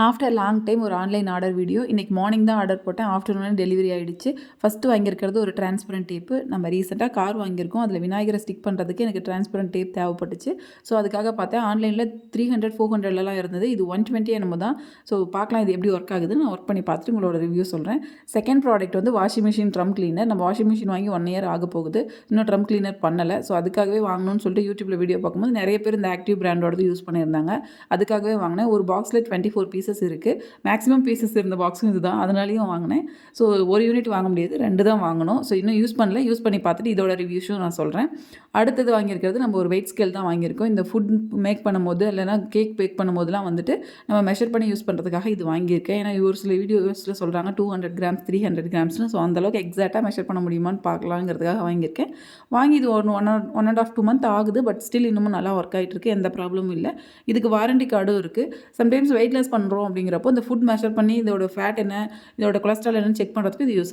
After long time ஒரு online order video. இன்றைக்கி morning தான் ஆர்டர் போட்டேன். ஆஃப்டர்நூனே டெலிவரி ஆகிடுச்சு. ஃபஸ்ட்டு வாங்கியிருக்கிறது ஒரு டிரான்ஸ்பரண்ட் டேப்பு. நம்ம ரீசெண்டாக கார் வாங்கியிருக்கோம். அதில் விநாயகரை ஸ்டிக் பண்ணுறதுக்கு எனக்கு டிரான்ஸ்பரண்ட் டேப் தேவைப்பட்டுச்சு. ஸோ அதுக்காக பார்த்தேன். ஆன்லைனில் 300 400லலாம் இருந்தது. இது 120 என்னமோ தான். ஸோ பார்க்கலாம் இது எப்படி ஒர்க் ஆகுதுன்னு நான் ஒர்க் பண்ணி பார்த்துட்டு உங்களோட ரிவ்யூ சொல்கிறேன். செகண்ட் ப்ராடக்ட் வந்து வாஷிங் மிஷின் ட்ரம் கிளீனர். நம்ம வாஷிங் மிஷின் வாங்கி 1 இயர் ஆக போகுது. இன்னும் ட்ரம் கிளீனர் பண்ணலை. ஸோ அதுக்காகவே வாங்கணும்னு சொல்லிட்டு யூடியூப்பில் வீடியோ பார்க்கும்போது நிறைய பேர் இந்த ஆக்டிவ் பிராண்டோடது யூஸ் பண்ணியிருந்தாங்க. அதுக்காகவே வாங்கினேன். ஒரு பாக்ஸில் 24 பீசஸ் இருக்குது. மேக்ஸிமம் பீசஸ் இருந்த பாக்ஸும் இதுதான். அதனாலேயும் வாங்கினேன். ஸோ ஒரு யூனிட் வாங்க முடியாது, 2 தான் வாங்கணும். ஸோ இன்னும் யூஸ் பண்ணல. யூஸ் பண்ணி பார்த்துட்டு இதோட ரிவ்யூஸும் நான் சொல்கிறேன். அடுத்தது வாங்கியிருக்கிறது நம்ம ஒரு வெயிட் ஸ்கேல் தான் வாங்கியிருக்கோம். இந்த ஃபுட் மேக் பண்ணும்போது இல்லைனா கேக் பேக் பண்ணும்போதெல்லாம் வந்துட்டு நம்ம மெஷர் பண்ணி யூஸ் பண்ணுறதுக்காக இது வாங்கியிருக்கேன். ஏன்னா ஒரு சில வீடியோஸில் சொல்கிறாங்க 200 கிராம்ஸ் 300 கிராம்ஸ்னு. ஸோ அந்தளவுக்கு எக்ஸாக்டாக மெஷர் பண்ண முடியுமான்னு பார்க்கலாங்கிறதுக்காக வாங்கியிருக்கேன். வாங்கி இது 1.5 month ஆகுது. பட் ஸ்டில் இன்னமும் நல்லா ஒர்க் ஆகிட்டு இருக்கு. எந்த ப்ராப்ளமும் இல்லை. இதுக்கு வாரண்டி கார்டும் இருக்குது. சம்டைம்ஸ் வெயிட் லாஸ் பண்ணுறோம் அப்படிங்கிறப்போ இந்த ஃபுட் மெஷர் பண்ணி இதோட ஃபேட் என்ன, இதோட கொலஸ்ட்ரால் என்னன்னு செக் பண்ணுறதுக்கு இது யூஸ் ஆகும்.